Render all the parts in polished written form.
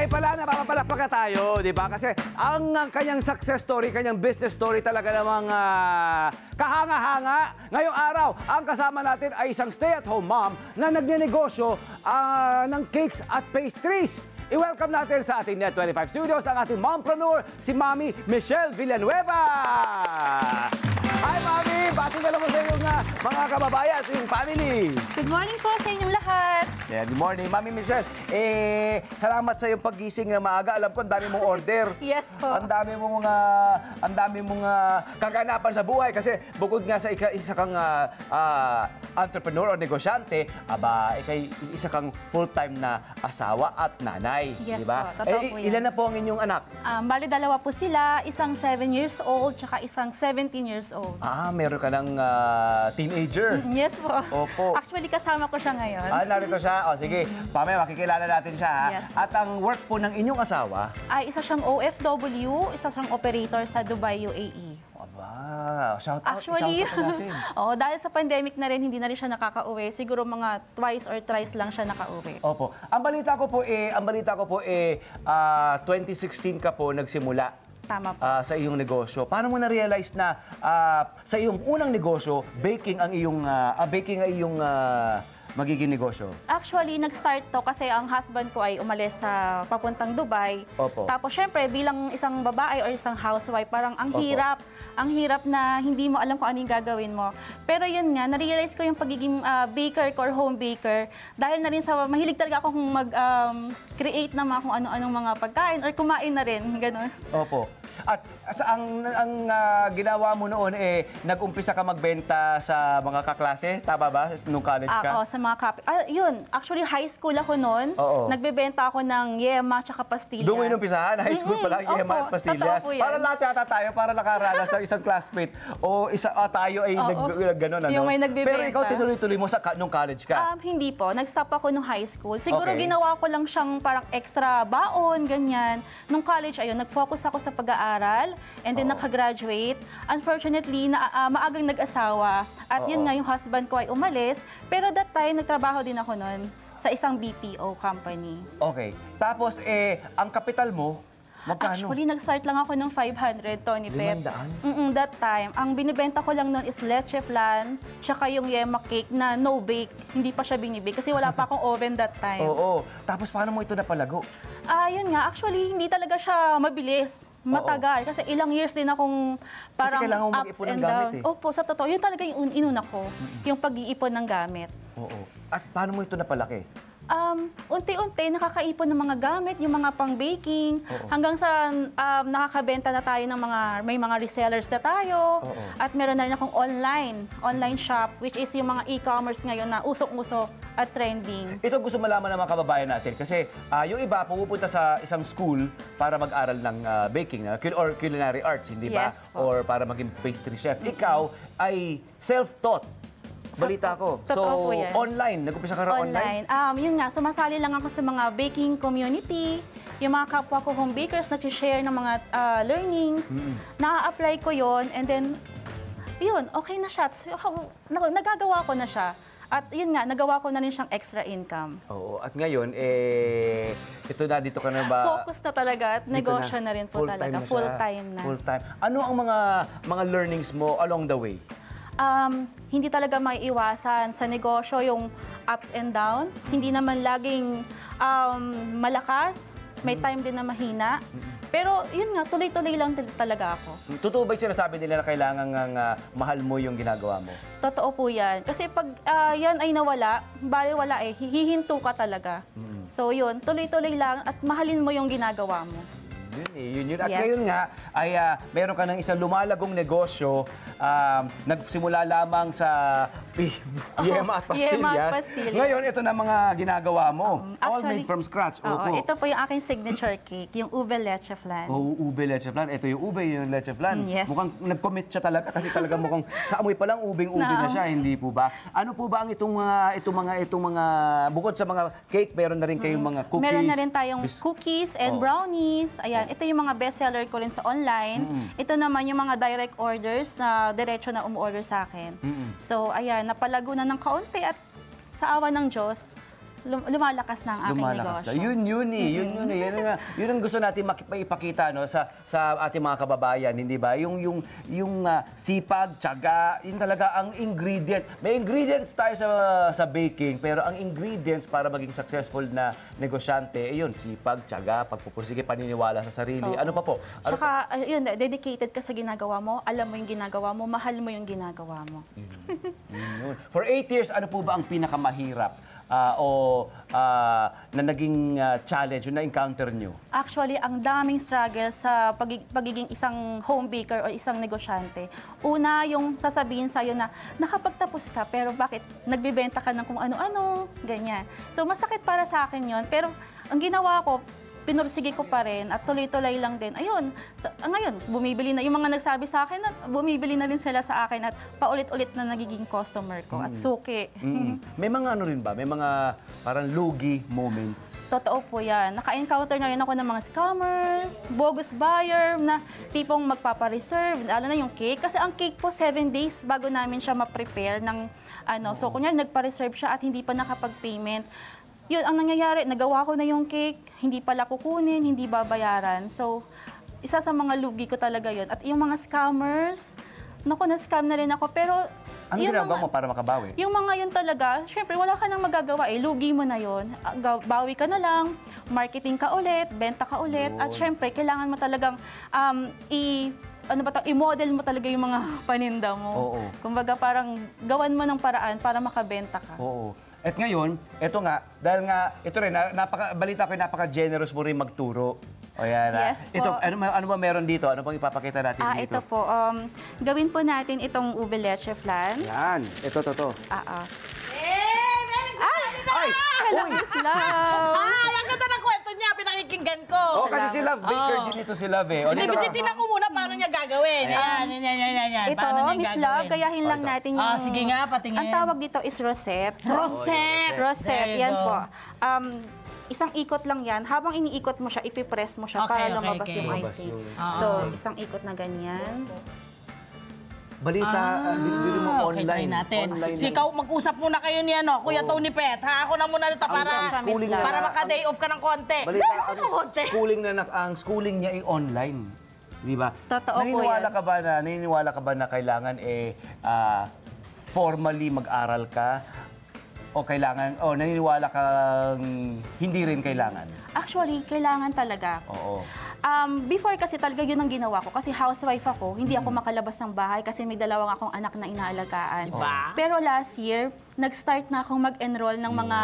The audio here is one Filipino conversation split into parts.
bagay pala na papapalakpakan tayo, di ba? Kasi ang kanyang success story, kanyang business story talaga namang kahanga-hanga. Ngayong araw, ang kasama natin ay isang stay-at-home mom na nagnenegosyo ng cakes at pastries. I-welcome natin sa ating Net25 Studios ang ating mompreneur, si Mami Michelle Villanueva. Hi, Mami! Bati na naman sa inyong mga kababayan at yung family. Good morning po sa inyong lahat. Yeah, good morning, Mami Michelle. Salamat sa iyong paggising na maaga. Alam ko, ang dami mong order. Yes po. Ang dami mong kaganapan sa buhay. Kasi bukod nga sa isa kang entrepreneur o negosyante, isa kang full-time na asawa at nanay. Yes diba? po, totoo po yan. Ilan na po ang inyong anak? Bali, dalawa po sila. Isang 7 years old, tsaka isang 17 years old. Meron ka ng teenager. Yes po. Opo. Actually, kasama ko siya ngayon. Narito siya. O, sige. Pamaya, makikilala natin siya. Ha? Yes. At ang work po ng inyong asawa? Isa siyang OFW, isa siyang operator sa Dubai, UAE. Aba, shout out. Actually, shout out natin. dahil sa pandemic na rin, hindi na rin siya nakaka-uwi. Siguro mga twice or thrice lang siya nakauwi. Opo. Ang balita ko po 2016 ka po nagsimula. Tama po. Sa iyong negosyo. Paano mo na-realize na sa iyong unang negosyo, baking ang iyong magiging negosyo? Actually, nag-start to kasi ang husband ko ay umalis sa papuntang Dubai. Opo. Tapos syempre, bilang isang babae or isang housewife, parang ang Opo. hirap na hindi mo alam kung ano yung gagawin mo. Pero yun nga, na-realize ko yung pagiging baker ko or home baker dahil na rin sa mahilig talaga akong mag-create ng mga kung ano-anong mga pagkain or kumain na rin, gano'n. Opo. At ang ginawa mo noon, nag-umpisa ka magbenta sa mga kaklase, tama ba? Nung college ka? Oo, sa mga yun, actually high school ako noon. Oo. Nagbebenta ako ng yema tsaka pastillas. Doon mo inumpisahan? High school pa lang, yema at pastillas? Totoo po yan. Para lahat yata tayo, para nakaranas ng isang classmate o tayo ay gano'n, ano? Yung may nagbebenta. Pero ikaw, tinuloy-tuloy mo nung college ka? Hindi po. Nag-stop ako nung high school. Siguro Okay. ginawa ko lang siyang parang extra baon, ganyan. Nung college, ayun, nag-focus ako sa pag-aaral and then nakagraduate. Unfortunately, maagang nag-asawa. At yun nga, yung husband ko ay umalis. Pero that time, nagtrabaho din ako nun sa isang BPO company. Okay. Tapos, ang kapital mo, magkano? Actually, nag-start lang ako ng 500, Tony Pep. 500? That time. Ang binibenta ko lang noon is leche flan, tsaka yung yema cake na no bake. Hindi pa siya binibake kasi wala pa akong oven that time. Oo. Tapos, paano mo ito napalago? Yun nga, actually, hindi talaga siya mabilis. Matagal. Kasi ilang years din akong parang kailangan mo ups mag-ipon and ng gamit down. eh. Opo, sa totoo. Yun talaga yung inuna ko. Yung pag-iipon ng gamit. Oo. At paano mo ito napalaki? Unti-unti nakakaipon ng mga gamit, yung mga pang-baking, hanggang sa nakakabenta na tayo ng may mga resellers na tayo. At meron na rin akong online shop, which is yung mga e-commerce ngayon na usok-usok at trending. Ito gusto malaman ng mga kababayan natin kasi yung iba pupunta sa isang school para mag-aral ng baking or culinary arts, hindi ba? Yes po. Or para maging pastry chef. Ikaw ay self-taught. Balita ko. Totoo po yan. Online. Nag-umpisa ka online? Yun nga, sumasali lang ako sa mga baking community, yung mga kapwa ko home bakers nag-share ng mga learnings. Na-apply ko yon and then, yun, okay na siya. Nagagawa ko na siya. At yun nga, nagawa ko na rin siyang extra income. Oo. At ngayon, ito na, dito ka na ba? Focus na talaga at negosyo na rin po talaga. Full-time na. Full-time. Ano ang mga learnings mo along the way? Hindi talaga maiiwasan sa negosyo yung ups and down. Hindi naman laging malakas. May time din na mahina. Pero yun nga, tuloy-tuloy lang talaga ako. Totoo ba yung sinasabi nila na kailangan mahal mo yung ginagawa mo? Totoo po yan. Kasi pag yan ay nawala, bali wala hihinto ka talaga. So yun, tuloy-tuloy lang at mahalin mo yung ginagawa mo. Yun. At Yes. ngayon nga, ay meron ka ng isang lumalagong negosyo. Nagsimula lamang sa yema at pastillas. Yema at pastillas. Ngayon, ito na mga ginagawa mo. All Actually, made from scratch. Oo, ito po yung aking signature cake, yung ube leche flan. Ube leche flan. Ito yung ube, yung leche flan. Yes. Mukhang nag-commit siya talaga kasi talaga mukhang sa amoy pa lang ubing-ube na siya, hindi po ba? Ano po ba ang itong mga bukod sa mga cake, meron na rin kayong mga cookies? Meron na rin tayong cookies and brownies. Ayan, ito yung mga bestseller ko rin sa online. Ito naman yung mga direct orders na diretso na umuorder sa akin. So, ayan, napalago na ng kaunti at sa awa ng Diyos, lumalakas na ang aking negosyo. Yun ang gusto natin ipakita no, sa ating mga kababayan, hindi ba? Yung sipag, tiyaga, yun talaga ang ingredient. May ingredients tayo sa baking, pero ang ingredients para maging successful na negosyante, yun, sipag, tiyaga, pagpupursige, paniniwala sa sarili. Ano pa po? Saka, yun, dedicated ka sa ginagawa mo, alam mo yung ginagawa mo, mahal mo yung ginagawa mo. For 8 years, ano po ba ang pinakamahirap na naging challenge, yung na-encounter nyo? Actually, ang daming struggle sa pagiging isang home baker o isang negosyante. Una, yung sasabihin sa'yo na nakapagtapos ka, pero bakit nagbibenta ka ng kung ano-ano, ganyan. So, masakit para sa akin yon. Pero ang ginawa ko, pinursige ko pa rin at tuloy-tuloy lang din. Ayun, ngayon, bumibili na. Yung mga nagsabi sa akin, bumibili na rin sila sa akin at paulit-ulit na nagiging customer ko at suki. May mga ano rin ba? May mga parang lugi moments? Totoo po yan. Naka-encounter na rin ako ng mga scammers, bogus buyer na tipong magpapareserve, lalo na yung cake. Kasi ang cake po, 7 days bago namin siya ma-prepare ng ano. So, kunyari, nagpa-reserve siya at hindi pa nakapag-payment. Yun, ang nangyayari, nagawa ko na yung cake, hindi pala kukunin, hindi babayaran. So, isa sa mga lugi ko talaga yun. At yung mga scammers, naku, na-scam na rin ako. Pero, ano ginagawa mo para makabawi? Yung mga yun talaga, syempre, wala ka nang magagawa eh. Lugi mo na yun. Bawi ka na lang, marketing ka ulit, benta ka ulit. At syempre, kailangan mo talagang i-model mo talaga yung mga paninda mo. Kumbaga, parang gawan mo ng paraan para makabenta ka. Oo. At ngayon, ito nga, dahil nga, ito rin, balita ko, napaka-generous mo rin magturo. O yan. Yes po. Ito, ano ba meron dito? Ano pang ipapakita natin dito? Ito po. Gawin po natin itong ube leche flan. Yan. Ito. Ay! Hello, Miss Love! Ang ganda ng kwento niya, pinakikinggan ko. Kasi si Love, baker din ito si Love eh. Hindi, titignan ko muna paano niya gagawin. Yan. Ito, Paano niya Miss gagawin? Love, gayahin lang natin yung... Sige nga, patingin. Ang tawag dito is rosette. Rosette! Rosette, There you yan go. po. Isang ikot lang yan. Habang iniikot mo siya, ipipress mo siya para lumabas yung icing. So, isang ikot na ganyan. Balita, bili mo Okay, online. try natin. Online Sige, ikaw, mag-usap muna kayo ni Kuya Tony Pet. Ha? Ako na muna nito para maka-day off ka ng konti. Balita, ang schooling niya ay online. Di ba? Totoo po yan. Naniniwala ka ba na kailangan formally mag-aral ka? O naniniwala kang hindi rin kailangan? Actually, kailangan talaga. Oo. Before kasi talaga yun ang ginawa ko. Kasi housewife ako, hindi ako makalabas ng bahay kasi may dalawang akong anak na inaalagaan. Diba? Pero last year, nag-start na akong mag-enroll ng mga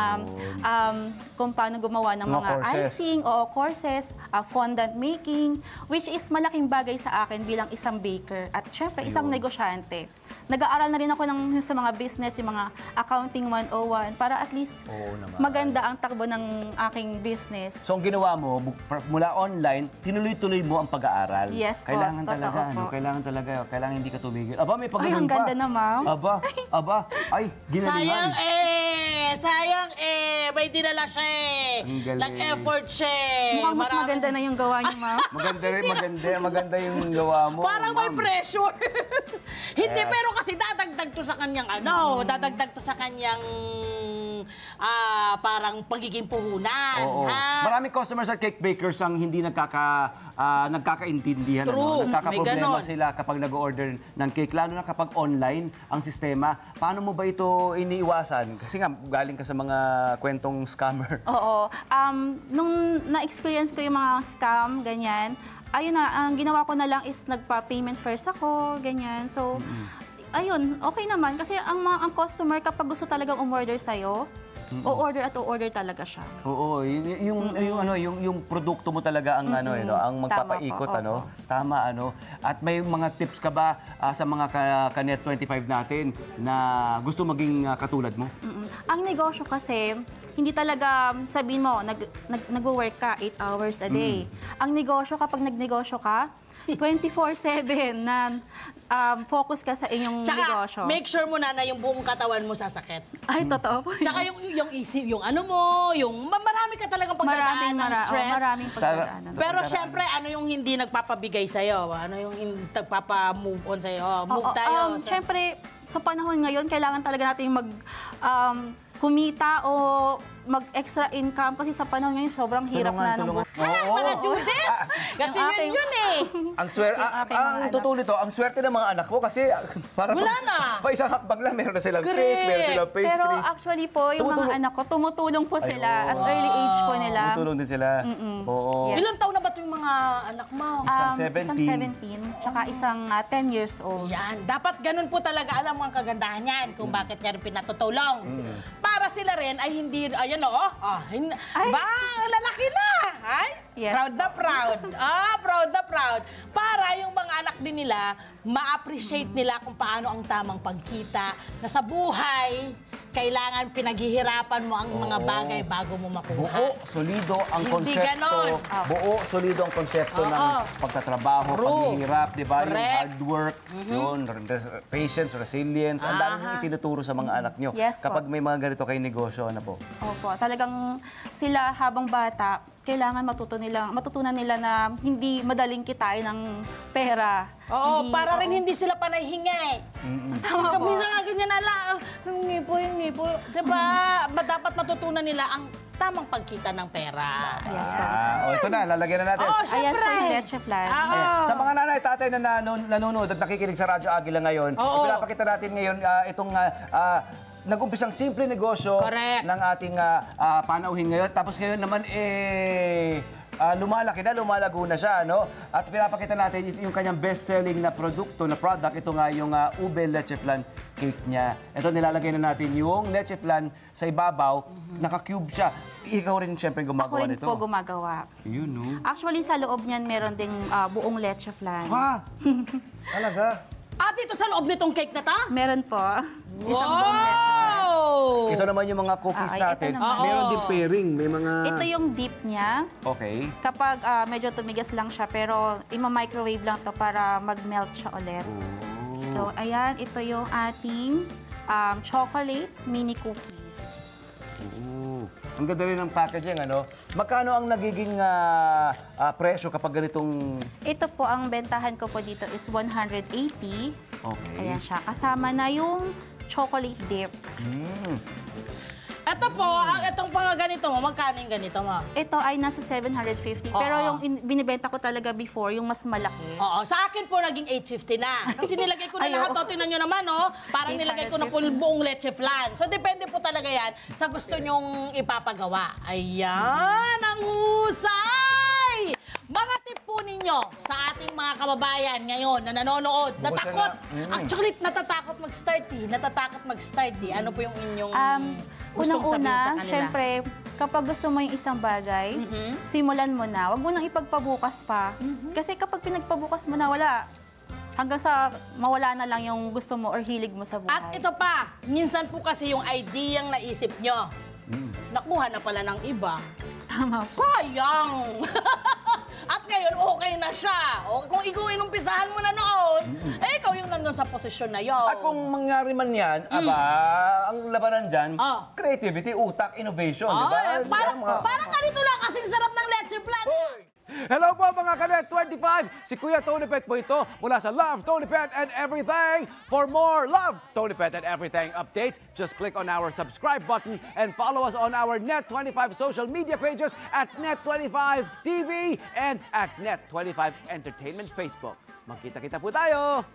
kung paano gumawa ng mga courses. icing, courses, fondant making, which is malaking bagay sa akin bilang isang baker at syempre isang negosyante. Nag-aaral na rin ako sa mga business, yung mga accounting 101 para at least maganda ang takbo ng aking business. So, ang ginawa mo, mula online, tinuloy-tuloy mo ang pag-aaral. Yes po, Kailangan totoo talaga, po. Kailangan hindi ka tumigil. Aba, may pag-ganun pa. Ang ganda na, ma'am. Ay, ginalingan. Sayang may dinala siya Ang galing. Nag-effort siya Mukhang mas maganda na yung gawa niyo, ma'am. Maganda yung gawa mo. Parang may ma'am. pressure. Hindi, pero kasi dadagdag to sa kanyang dadagdag to sa kanyang parang pagiging puhunan. Oo. Ha? Maraming customers at cake bakers ang hindi nagkakaintindihan. True, may Nagkakaproblema ganon. sila kapag nag-order ng cake, lalo na kapag online ang sistema. Paano mo ba ito iniiwasan? Kasi nga, galing ka sa mga kwentong scammer. Oo. Nung na-experience ko yung mga scam, ganyan, ayun na, ang ginawa ko na lang is nagpa-payment first ako, ganyan. So, ayun, okay naman. Kasi ang customer, kapag gusto talagang umorder sa'yo, o-order talaga siya. Oo, yung produkto mo talaga ang ang magpapaikot Tama po, Tama At may mga tips ka ba sa mga ka-Net 25 natin na gusto maging katulad mo? Ang negosyo kasi, hindi talaga sabihin mo, nag-work ka 8 hours a day. Ang negosyo, kapag nagnegosyo ka, 24/7 na focus ka sa inyong negosyo. Tsaka, make sure mo na yung buong katawan mo sasakit. Ay, totoo po. Tsaka yung isip, yung marami ka talagang pagdadaan ng stress. Maraming pagdadaanan. Pero syempre, yung hindi nagpapabigay sa'yo? Ano yung nagpapa-move on sa'yo? Move tayo. Syempre, sa panahon ngayon, kailangan talaga natin kumita o mag-extra income kasi sa panahon ngayon sobrang hirap na ng buhay. Mga Judith! Kasi Yung yun aking- yun eh. Ang swerte, Yung aking mga ang anak. totoo nito, ang swerte ng mga anak ko kasi para Wala na. pa isang hakbang lang, meron na silang Correct. cake, meron silang pastries. Pero actually po, yung Tumutulong. mga anak ko, tumutulong po sila Ayun. at early age po nila. Tumutulong din sila. Oo. Yes. Ilang taon na ba yung mga anak mo? Isang Isang 17, tsaka isang 10 years old. Yan. Dapat ganun po talaga alam mo ang kagandahan yan kung bakit ka rin pinatutulong. Para sila rin ay hindi, ayan o, ba, lalaki na. Ay? Yes. Proud na proud. Proud na proud. Para yung mga anak din nila, ma-appreciate nila kung paano ang tamang pagkita na sa buhay, kailangan pinaghihirapan mo ang mga bagay bago mo makuha. Buo, solido ang Hindi konsepto. ganon. Buo, solido ang konsepto ng Oo. pagtatrabaho, True. paghihirap, di ba? Yung Correct. hard work, yun, patience, resilience. Ang dami mong itinuturo sa mga anak nyo. Yes po. Kapag may mga ganito kayong negosyo, ano po? Opo, talagang sila habang bata, kailangan matutunan nila na hindi madaling kitain ng pera. Oo, para rin hindi sila panay hingi. Tama po. Minsan nga ganyan ala, hingi po. Diba? Dapat matutunan nila ang tamang pagkita ng pera. Yes, po. Ito na, lalagyan na natin. Oo, Ayan syempre. po yung leche flan. Ayan. Sa mga nanay, tatay na nanonood at nakikinig sa Radyo Agila ngayon, Oo. ipinapakita natin ngayon itong nag-umpisang simple negosyo Correct. ng ating panauhin ngayon. Tapos ngayon naman, lumalaki na, lumalago na siya, no? At pinapakita natin yung kanyang best-selling na produkto, na product. Ito nga yung ube leche flan cake niya. Ito, nilalagay na natin yung leche flan sa ibabaw. Naka-cube siya. Ikaw rin siyempre Ako gumagawa rin nito. po gumagawa. Yun, no? Actually, sa loob niyan meron ding buong leche flan. Ha? Talaga? At dito sa loob nitong cake na ta? Meron po. Isang buong leche flan. Wow! Ito naman yung mga cookies Ito natin. naman. Meron din pairing. May mga... Ito yung dip niya. Okay. Kapag medyo tumigas lang siya, pero ima-microwave lang to para mag-melt siya ulit. So, ayan, ito yung ating chocolate mini cookies. Ooh. Ang ganda rin ng packaging, ano? Magkano ang nagiging presyo kapag ganitong... Ito po, ang bentahan ko po dito is 180. Okay. Ayan siya. Kasama na yung chocolate dip. Ito po, itong mga ganito mo, magkano yung ganito mo? Ito ay nasa 750. Pero Oo. yung binibenta ko talaga before, yung mas malaki. Oo, sa akin po naging 850 na. Kasi nilagay ko na Ay, lahat, oo. tingnan nyo naman, oh. Parang nilagay ko na po buong leche flan. So, depende po talaga yan sa gusto nyong ipapagawa. Ayan, ang husay! Mga tip po ninyo sa ating mga kababayan ngayon na nanonood, Bukod natakot. sa na- Actually, natatakot mag-start eh. Ano po yung inyong gustong sabihin sa Unang-una, kanila? syempre, kapag gusto mo yung isang bagay, simulan mo na. Huwag mo nang ipagpabukas pa. Kasi kapag pinagpabukas mo na, wala. Hanggang sa mawala na lang yung gusto mo or hilig mo sa buhay. At ito pa, minsan po kasi yung ideyang naisip nyo, nakuha na pala ng iba. Tama po. Sayang! At ngayon, okay na siya. O, kung ikaw inumpisahan mo na noon, ikaw yung nandun sa posisyon na yun. At kung mangyari man yan, ang labanan dyan, Ah. creativity, utak, innovation, di ba? Parang ganito lang kasing sarap ng leche flan. Hello po mga Kanet 25! Si Kuya Tony Pet po ito mula sa Love, Tony Pet and Everything. For more Love, Tony Pet and Everything updates, just click on our subscribe button and follow us on our Net25 social media pages at Net25 TV and at Net25 Entertainment Facebook. Magkita-kita po tayo!